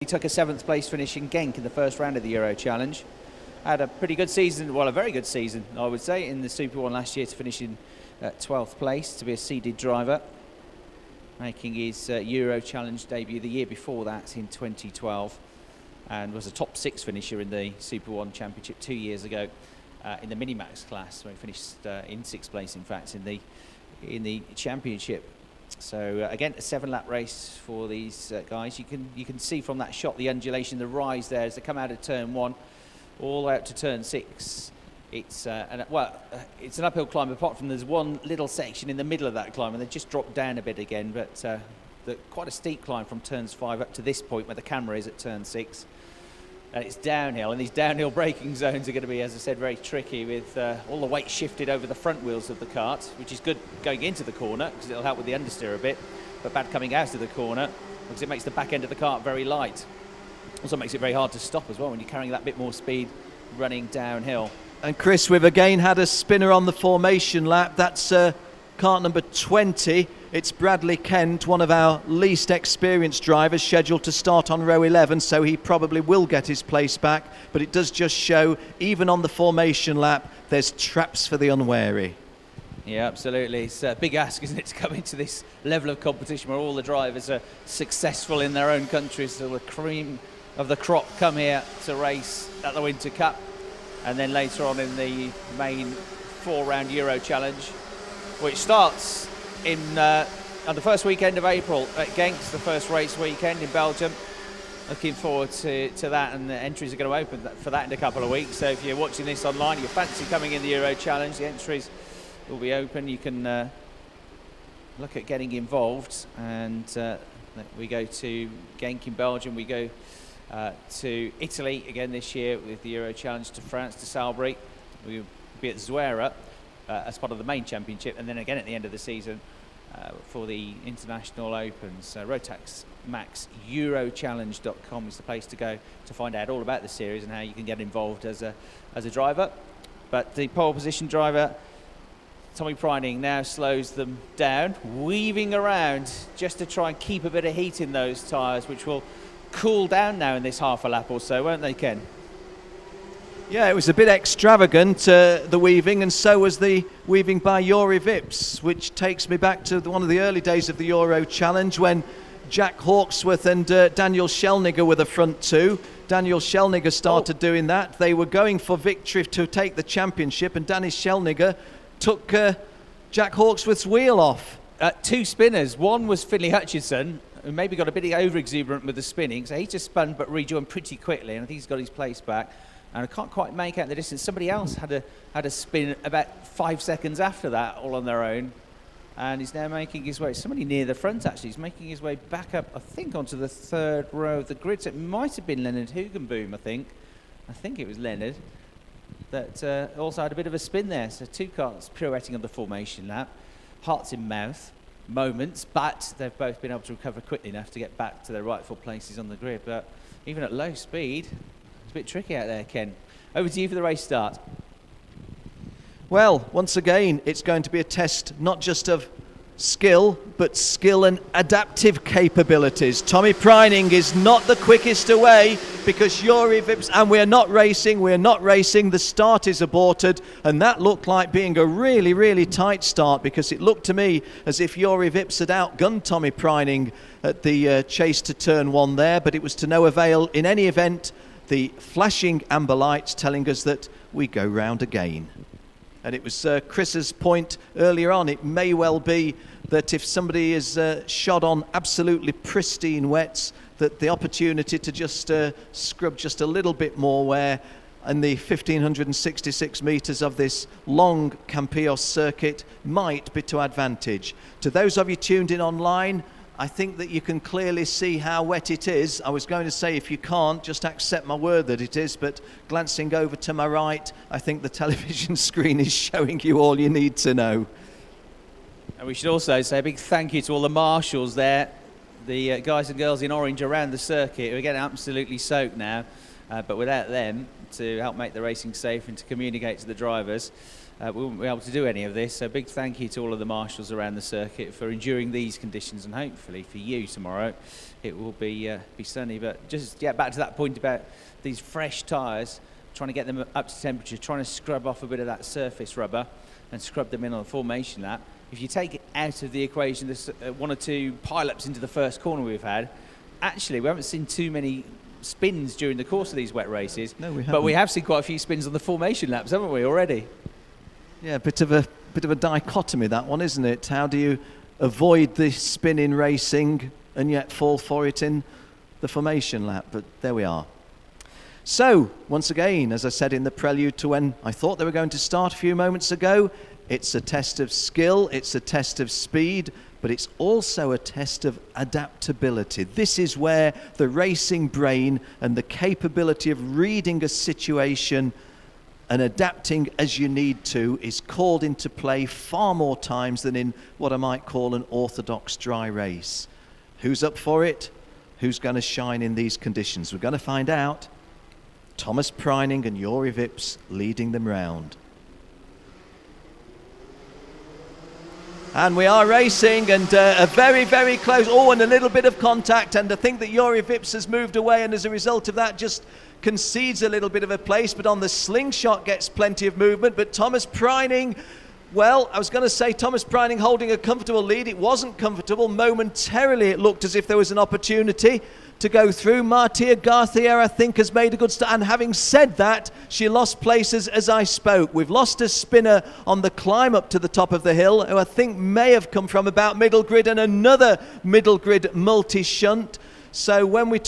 He took a 7th place finish in Genk in the first round of the Euro Challenge. Had a pretty good season, well, a very good season, I would say, in the Super 1 last year to finish in 12th place, to be a seeded driver, making his Euro Challenge debut the year before that in 2012, and was a top 6 finisher in the Super 1 Championship 2 years ago in the Minimax class, where he finished in 6th place, in fact, in the Championship. So again, a 7-lap race for these guys. You can see from that shot the undulation, the rise there as they come out of turn 1 all the way up to turn 6. It's it's an uphill climb, apart from there's one little section in the middle of that climb, and they just drop down a bit again, but quite a steep climb from turns 5 up to this point where the camera is at turn 6. And it's downhill, and these downhill braking zones are going to be, as I said, very tricky, with all the weight shifted over the front wheels of the kart, which is good going into the corner because it'll help with the understeer a bit, but bad coming out of the corner because it makes the back end of the kart very light. Also makes it very hard to stop as well when you're carrying that bit more speed running downhill. And Chris, we've again had a spinner on the formation lap. That's kart number 20. It's Bradley Kent, one of our least experienced drivers, scheduled to start on row 11, so he probably will get his place back. But it does just show, even on the formation lap, there's traps for the unwary. Yeah, absolutely. It's a big ask, isn't it, to come into this level of competition where all the drivers are successful in their own countries. So the cream of the crop come here to race at the Winter Cup, and then later on in the main 4-round Euro Challenge, which starts on the first weekend of April at Genk, the first race weekend in Belgium. Looking forward to that, and the entries are going to open for that in a couple of weeks. So if you're watching this online, you fancy coming in the Euro Challenge, the entries will be open. You can look at getting involved, and we go to Genk in Belgium, we go to Italy again this year with the Euro Challenge, to France, to Salbris. We'll be at Zuera as part of the main championship, and then again at the end of the season for the International Opens. Rotax Max Eurochallenge.com is the place to go to find out all about the series and how you can get involved as a driver. But the pole position driver, Tommy Preining, now slows them down, weaving around just to try and keep a bit of heat in those tyres, which will cool down now in this half a lap or so, won't they, Ken? Yeah, it was a bit extravagant, the weaving, and so was the weaving by Jori Vips, which takes me back to one of the early days of the Euro Challenge when Jack Hawksworth and Daniel Schellnigger were the front two. Daniel Schellnigger started doing that. They were going for victory to take the championship, and Danny Schellnigger took Jack Hawksworth's wheel off. 2 spinners. One was Finlay Hutchinson, who maybe got a bit over-exuberant with the spinning, so he just spun but rejoined pretty quickly, and I think he's got his place back. And I can't quite make out the distance. Somebody else had a spin about 5 seconds after that, all on their own. And he's now making his way, somebody near the front actually, he's making his way back up, I think, onto the 3rd row of the grid. So it might have been Leonard Hugenboom, I think it was Leonard, that also had a bit of a spin there. So 2 cars pirouetting on the formation lap, hearts in mouth moments, but they've both been able to recover quickly enough to get back to their rightful places on the grid. But even at low speed, it's a bit tricky out there, Ken. Over to you for the race start. Well, once again, it's going to be a test not just of skill, but skill and adaptive capabilities. Tommy Preining is not the quickest away because Jori Vips, and we're not racing, the start is aborted, and that looked like being a really, really tight start, because it looked to me as if Jori Vips had outgunned Tommy Preining at the chase to turn 1 there, but it was to no avail. In any event, the flashing amber lights telling us that we go round again. And it was Chris's point earlier on, it may well be that if somebody is shod on absolutely pristine wets, that the opportunity to just scrub just a little bit more where in the 1,566 metres of this long Campillos circuit might be to advantage. To those of you tuned in online, I think that you can clearly see how wet it is. I was going to say, if you can't, just accept my word that it is, but glancing over to my right, I think the television screen is showing you all you need to know. And we should also say a big thank you to all the marshals there, the guys and girls in orange around the circuit, who are getting absolutely soaked now, but without them to help make the racing safe and to communicate to the drivers, we wouldn't be able to do any of this. So big thank you to all of the marshals around the circuit for enduring these conditions, and hopefully for you tomorrow it will be sunny. But just back to that point about these fresh tyres, trying to get them up to temperature, trying to scrub off a bit of that surface rubber and scrub them in on the formation lap. If you take it out of the equation, there's 1 or 2 pile-ups into the first corner we've had. Actually, we haven't seen too many spins during the course of these wet races. No, we haven't. But we have seen quite a few spins on the formation laps, haven't we, already? Yeah, a bit of a dichotomy, that one, isn't it? How do you avoid the spin in racing and yet fall for it in the formation lap? But there we are. So, once again, as I said in the prelude to when I thought they were going to start a few moments ago, it's a test of skill, it's a test of speed, but it's also a test of adaptability. This is where the racing brain and the capability of reading a situation and adapting as you need to is called into play far more times than in what I might call an orthodox dry race. Who's up for it? Who's going to shine in these conditions? We're going to find out. Thomas Preining and Jori Vips leading them round. And we are racing, and a very, very close, and a little bit of contact, and I think that Jori Vips has moved away, and as a result of that just concedes a little bit of a place, but on the slingshot gets plenty of movement. But Thomas Preining, well, I was going to say Thomas Preining holding a comfortable lead. It wasn't comfortable. Momentarily it looked as if there was an opportunity to go through. Martia Garcia, I think, has made a good start. And having said that, she lost places as I spoke. We've lost a spinner on the climb up to the top of the hill, who I think may have come from about middle grid, and another middle grid multi-shunt. So when I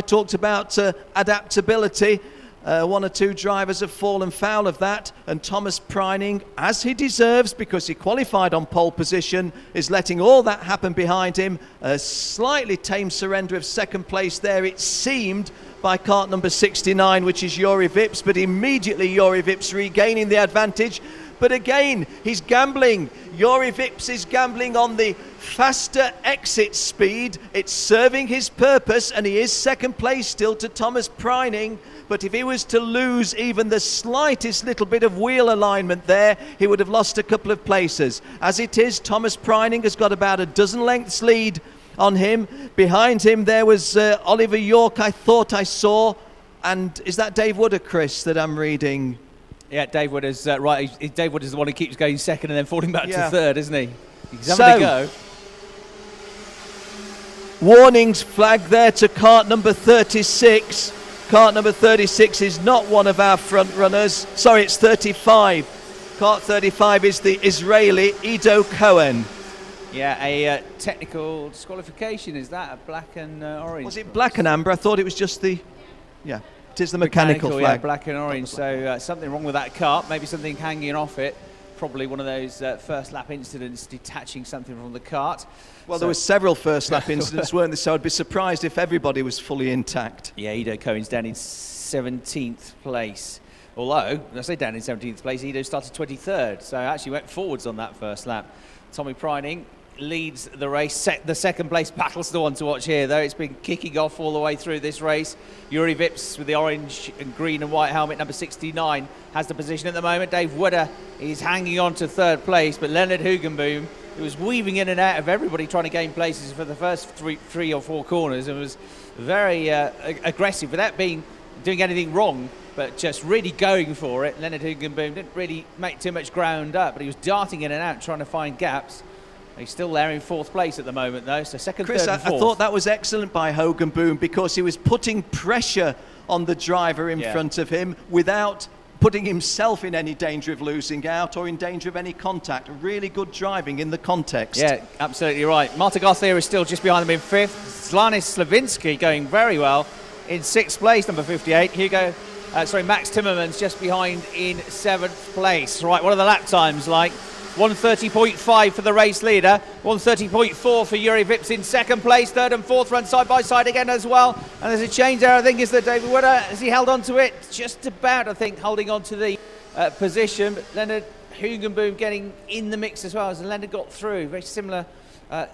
talked about adaptability, 1 or 2 drivers have fallen foul of that, and Thomas Preining, as he deserves because he qualified on pole position, is letting all that happen behind him. A slightly tame surrender of second place there, it seemed, by kart number 69, which is Jori Vips, but immediately Jori Vips regaining the advantage. But again, he's gambling. Jori Vips is gambling on the faster exit speed. It's serving his purpose, and he is second place still to Thomas Preining. But if he was to lose even the slightest little bit of wheel alignment there, he would have lost a couple of places. As it is, Thomas Preining has got about a dozen lengths lead on him. Behind him there was Oliver York, I thought I saw. And is that Dave Wooder, Chris, that I'm reading? Yeah, Dave Wood is right. Dave Wood is the one who keeps going second and then falling back to third, isn't he? He's having a go. Warnings flag there to kart number 36. Kart number 36 is not one of our front runners. Sorry, it's 35. Kart 35 is the Israeli Ido Cohen. Yeah, a technical disqualification. Is that a black and orange? Was it black and amber? I thought it was just the... Yeah, it is the mechanical flag. Yeah, black and orange. So something wrong with that kart. Maybe something hanging off it. Probably one of those first lap incidents, detaching something from the kart. Well, there were several first lap incidents, weren't there? So I'd be surprised if everybody was fully intact. Yeah, Ido Cohen's down in 17th place. Although, when I say down in 17th place, Ido started 23rd. So actually went forwards on that first lap. Tommy Preining leads the race. The second place battle's the one to watch here, though. It's been kicking off all the way through this race. Jori Vips with the orange and green and white helmet, number 69, has the position at the moment. Dave Wooder is hanging on to third place, but Leonard Hugenboom, who was weaving in and out of everybody trying to gain places for the first three or four corners, and was very aggressive without doing anything wrong, but just really going for it. Leonard Hugenboom didn't really make too much ground up, but he was darting in and out trying to find gaps. He's still there in fourth place at the moment, though, so second, Chris, third and fourth. I thought that was excellent by Hugenboom because he was putting pressure on the driver in front of him without putting himself in any danger of losing out or in danger of any contact. Really good driving in the context. Yeah, absolutely right. Marta Garcia is still just behind them in fifth. Slanis Slavinsky going very well in sixth place, number 58. Max Timmermans just behind in seventh place. Right, what are the lap times like? 1:30.5 for the race leader, 1:30.4 for Jori Vips in second place. Third and fourth run side by side again as well. And there's a change there, I think, is that David Wooder, has he held on to it? Just about, I think, holding on to the position. But Leonard Hugenboom getting in the mix as well, as Leonard got through. Very similar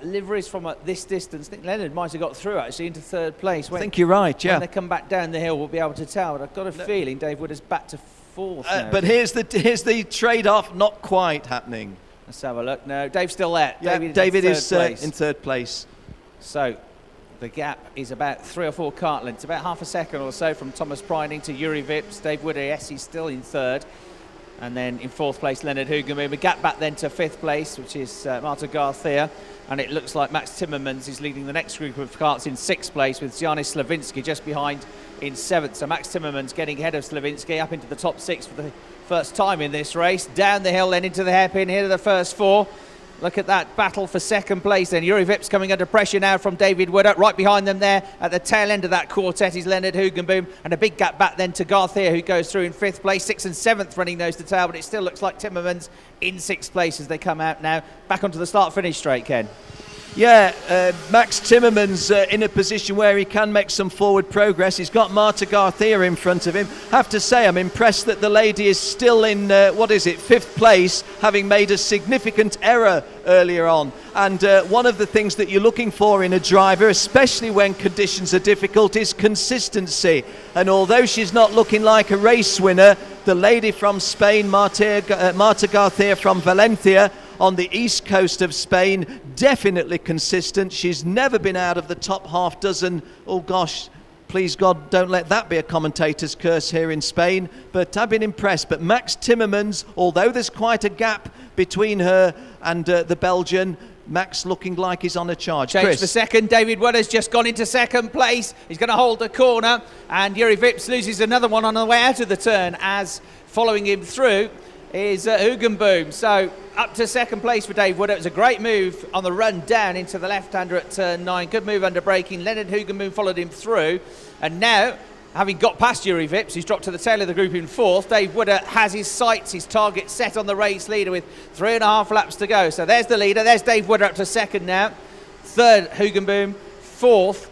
liveries from this distance. I think Leonard might have got through, actually, into third place. I think you're right, yeah. When they come back down the hill, we'll be able to tell. But I've got a feeling Dave Wooder's back to fourth now. But here's the trade-off, not quite happening. Let's have a look. No, Dave's still there. Yeah, David is in third place. So, The gap is about 3 or 4 kart lengths, about half a second or so from Thomas Preining to Juri Vips. Dave Wooder, yes, he's still in third. And then in fourth place, Leonard Hoogenboom. A gap back then to fifth place, which is Marta Garcia. And it looks like Max Timmermans is leading the next group of karts in sixth place, with Giannis Slavinsky just behind in seventh. So Max Timmermans getting ahead of Slavinsky up into the top 6 for the first time in this race. Down the hill, then into the hairpin. Here are the first 4. Look at that battle for second place then. Juri Vips coming under pressure now from David Wooder. Right behind them there at the tail end of that quartet is Leonard Hoogenboom. And a big gap back then to Garcia, who goes through in 5th place. 6th and 7th running nose to tail, but it still looks like Timmermans in 6th place as they come out now. Back onto the start-finish straight, Ken. Yeah, Max Timmermans in a position where he can make some forward progress. He's got Marta Garcia in front of him. Have to say, I'm impressed that the lady is still in, 5th place, having made a significant error earlier on. And one of the things that you're looking for in a driver, especially when conditions are difficult, is consistency. And although she's not looking like a race winner, the lady from Spain, Marta Garcia from Valencia, on the east coast of Spain, definitely consistent. She's never been out of the top half dozen. Oh gosh, please God, don't let that be a commentator's curse here in Spain. But I've been impressed. But Max Timmermans, although there's quite a gap between her and the Belgian, Max looking like he's on a charge. Change Chris. for second. David Wooder's just gone into second place. He's going to hold the corner, and Juri Vips loses another one on the way out of the turn, as following him through is Hoogenboom. So up to second place for Dave Wooder. It was a great move on the run down into the left-hander at turn 9. Good move under braking. Leonard Hoogenboom followed him through. And now, having got past Juri Vips, who's dropped to the tail of the group in 4th, Dave Wooder has his sights, his target set on the race leader with 3.5 laps to go. So there's the leader. There's Dave Wooder up to second now. 3rd, Hoogenboom. 4th,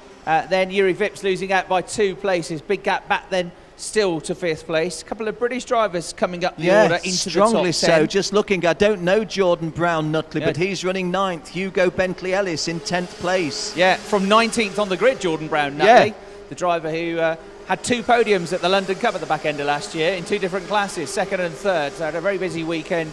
then Juri Vips losing out by 2 places. Big gap back then still to 5th place. A couple of British drivers coming up the order into the top 10. Strongly so. Just looking, I don't know Jordan Brown Nutley, but he's running 9th. Hugo Bentley Ellis in 10th place. Yeah, from 19th on the grid, Jordan Brown Nutley, the driver who had 2 podiums at the London Cup at the back end of last year in 2 different classes, 2nd and 3rd. So had a very busy weekend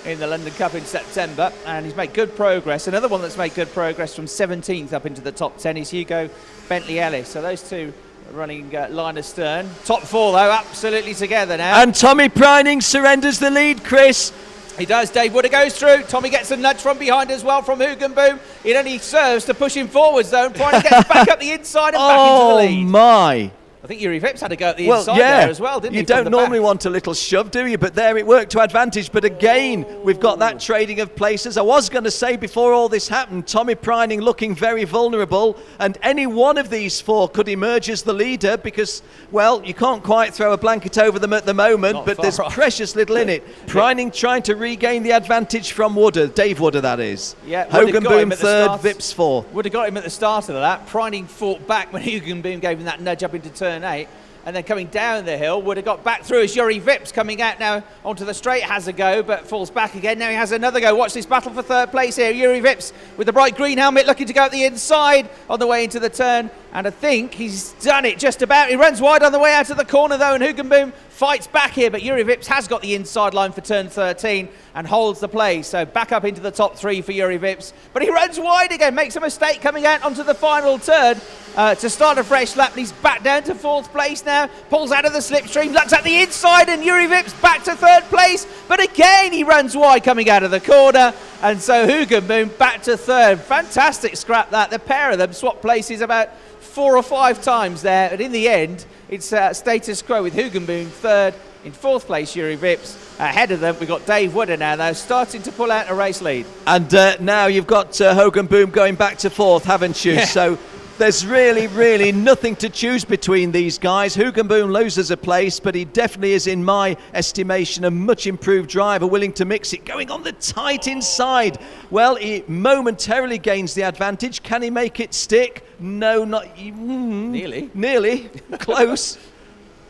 in the London Cup in September, and he's made good progress. Another one that's made good progress from 17th up into the top 10 is Hugo Bentley Ellis. So those 2 running line astern. Top 4 though, absolutely together now. And Tommy Preining surrenders the lead, Chris. He does. Dave Wooder goes through. Tommy gets a nudge from behind as well from Hoogenboom. It only serves to push him forwards though, and Preining gets back up the inside and back into the lead. Oh my. I think Juri Vips had to go at the inside there as well, didn't he? You don't normally want a little shove, do you? But there it worked to advantage. But again, we've got that trading of places. I was going to say before all this happened, Tommy Preining looking very vulnerable, and any one of these 4 could emerge as the leader because, well, you can't quite throw a blanket over them at the moment, but there's precious little in it. Preining trying to regain the advantage from Wooder, Dave Wooder that is. Yeah, Hoogenboom 3rd, Vips 4. Would have got him at the start of that. Preining fought back when Hoogenboom gave him that nudge up into turn 8. And then coming down the hill, would have got back through as Juri Vips coming out now onto the straight, has a go, but falls back again. Now he has another go. Watch this battle for 3rd place here. Juri Vips with the bright green helmet looking to go at the inside on the way into the turn. And I think he's done it just about. He runs wide on the way out of the corner though, and Hoogenboom fights back here, but Juri Vips has got the inside line for turn 13 and holds the place. So back up into the top 3 for Juri Vips. But he runs wide again, makes a mistake coming out onto the final turn to start a fresh lap. And he's back down to 4th place now, pulls out of the slipstream, looks at the inside, and Juri Vips back to 3rd place. But again, he runs wide coming out of the corner. And so Hoogenboom back to 3rd. Fantastic scrap that. The pair of them swap places about 4 or 5 times there, but in the end it's status quo with Hoogenboom 3rd. In 4th place Juri Vips. Ahead of them we've got Dave Wooder now though, starting to pull out a race lead. And now you've got Hoogenboom going back to 4th, haven't you? So there's really nothing to choose between these guys. Hoogenboom loses a place, but he definitely is, in my estimation, a much improved driver, willing to mix it, going on the tight inside. Well, he momentarily gains the advantage. Can he make it stick? No, not nearly close.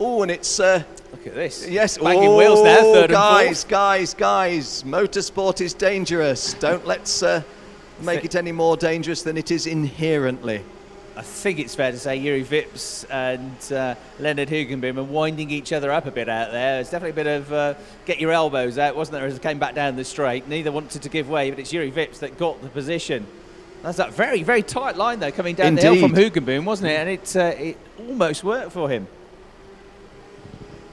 Oh, and it's look at this. Yes, banging wheels there, 3rd and 4th. Guys, motorsport is dangerous. Don't let's make it any more dangerous than it is inherently. I think it's fair to say Juri Vips and Leonard Hoogenboom are winding each other up a bit out there. There's definitely a bit of get your elbows out, wasn't there, as it came back down the straight. Neither wanted to give way, but it's Juri Vips that got the position. That's that very, very tight line, though, coming down the hill from Hoogenboom, wasn't it? And it almost worked for him.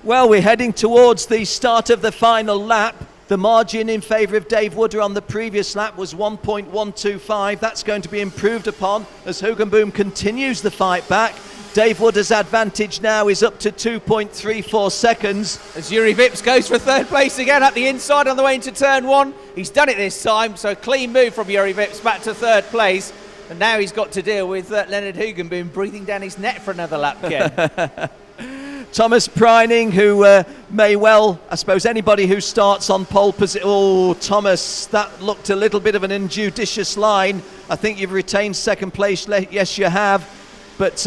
Well, we're heading towards the start of the final lap. The margin in favour of Dave Wooder on the previous lap was 1.125. That's going to be improved upon as Hoogenboom continues the fight back. Dave Wooder's advantage now is up to 2.34 seconds. As Juri Vips goes for third place again up the inside on the way into turn one. He's done it this time, so clean move from Juri Vips back to third place. And now he's got to deal with Leonard Hoogenboom breathing down his neck for another lap, Ken. Thomas Preining, who may well, I suppose anybody who starts on pole position. Oh, Thomas, that looked a little bit of an injudicious line. I think you've retained second place. Yes, you have. But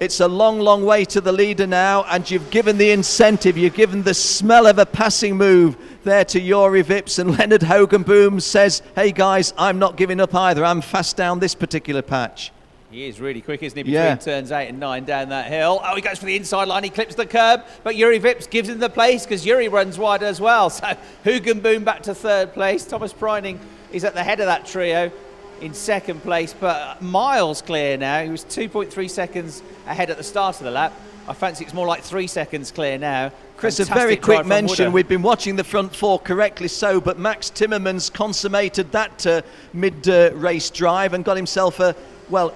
it's a long, long way to the leader now, and you've given the incentive, you've given the smell of a passing move there to Juri Vips, and Leonard Hoogenboom says, hey guys, I'm not giving up either. I'm fast down this particular patch. He is really quick, isn't he, between turns 8 and 9 down that hill. Oh, he goes for the inside line, he clips the curb, but Juri Vips gives him the place because Juri runs wide as well. So Hoogenboom back to third place. Thomas Preining is at the head of that trio in second place, but miles clear now. He was 2.3 seconds ahead at the start of the lap. I fancy it's more like 3 seconds clear now. Chris, Fantastic a very quick mention. Wooder. We've been watching the front four correctly so, but Max Timmermans consummated that mid-race drive and got himself an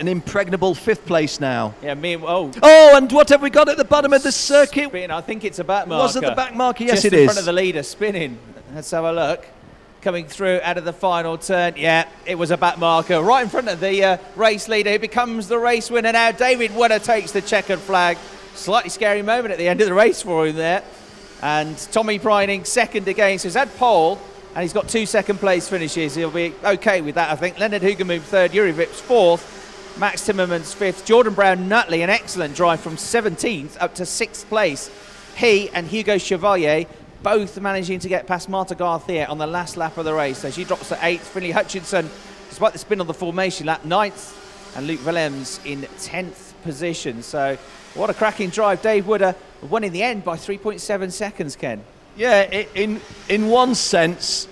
impregnable 5th place now. Yeah, and what have we got at the bottom of the circuit? Spin, I think it's a back marker. Was it the back marker? Yes, just it in is. Front of the leader, spinning. Let's have a look. Coming through out of the final turn. Yeah, it was a back marker right in front of the race leader, who becomes the race winner now. David Wooder takes the checkered flag. Slightly scary moment at the end of the race for him there. And Tommy Preining second again. So he's had pole, and he's got 2 second place finishes. He'll be okay with that, I think. Leonard Hoogenboom third, Juri Vips fourth. Max Timmermans 5th, Jordan Brown Nutley, an excellent drive from 17th up to 6th place. He and Hugo Chevalier both managing to get past Marta Garcia on the last lap of the race. So she drops to 8th. Finley Hutchinson, despite the spin on the formation lap, 9th. And Luke Willems in 10th position. So what a cracking drive. Dave Wooder won in the end by 3.7 seconds, Ken. Yeah, in one sense,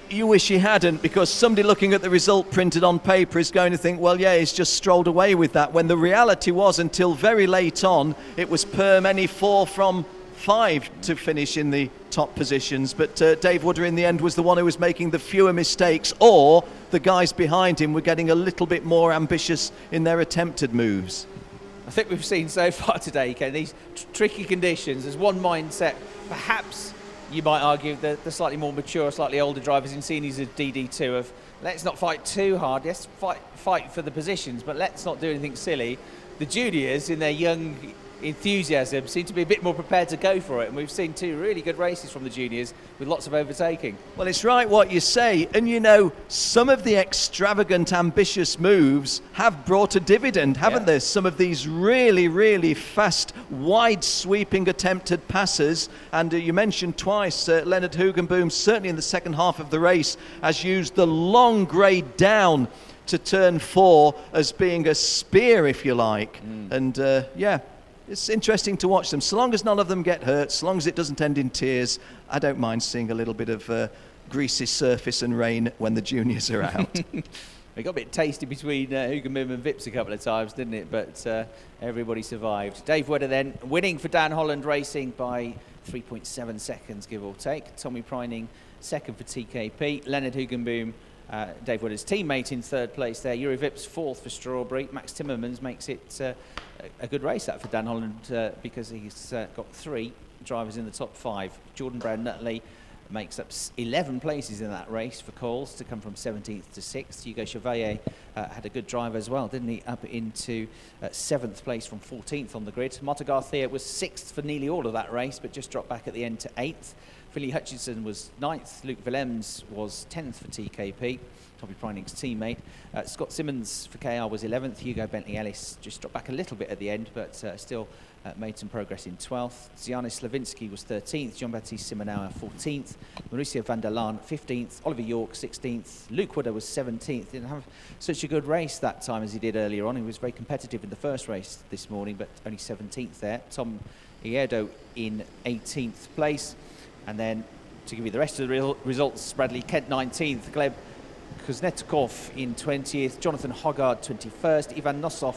you wish he hadn't, because somebody looking at the result printed on paper is going to think, well, yeah, he's just strolled away with that, when the reality was, until very late on, it was per many 4 from 5 to finish in the top positions. But Dave Wooder in the end was the one who was making the fewer mistakes, or the guys behind him were getting a little bit more ambitious in their attempted moves. I think we've seen so far today, Ken, these tricky conditions. There's one mindset, perhaps you might argue the slightly more mature, slightly older drivers in series of DD2 of let's not fight too hard, yes, fight for the positions, but let's not do anything silly. The juniors, in their young enthusiasm, seem to be a bit more prepared to go for it, and we've seen 2 really good races from the juniors with lots of overtaking. Well, it's right what you say, and you know, some of the extravagant, ambitious moves have brought a dividend, haven't there? Some of these really, really fast, wide-sweeping attempted passes, and you mentioned twice, Leonard Hoogenboom, certainly in the second half of the race, has used the long grade down to turn 4 as being a spear, if you like. And it's interesting to watch them. So long as none of them get hurt, so long as it doesn't end in tears, I don't mind seeing a little bit of greasy surface and rain when the juniors are out. It got a bit tasty between Hoogenboom and Vips a couple of times, didn't it? But everybody survived. Dave Wooder then winning for Dan Holland Racing by 3.7 seconds, give or take. Tommy Preining second for TKP. Leonard Hoogenboom, Dave Wooder's teammate, in third place there. Juri Vips fourth for Strawberry. Max Timmermans makes it a good race that for Dan Holland because he's got 3 drivers in the top 5. Jordan Brown Nutley makes up 11 places in that race for Coles to come from 17th to 6th. Hugo Chevalier had a good drive as well, didn't he? Up into 7th place from 14th on the grid. Marta Garcia was 6th for nearly all of that race, but just dropped back at the end to 8th. Finley Hutchinson was 9th. Luke Willems was 10th for TKP, Tommy Preining's teammate. Scott Simmons for KR was 11th. Hugo Bentley-Ellis just dropped back a little bit at the end, but still made some progress in 12th. Zianis Slavinsky was 13th. Jean-Baptiste Simonauer 14th. Mauricio van der Laan 15th. Oliver York 16th. Luke Wooder was 17th. Didn't have such a good race that time as he did earlier on. He was very competitive in the first race this morning, but only 17th there. Tom Iedo in 18th place. And then to give you the rest of the results, Bradley Kent 19th, Gleb Kuznetsov in 20th, Jonathan Hoggard 21st, Ivan Nosov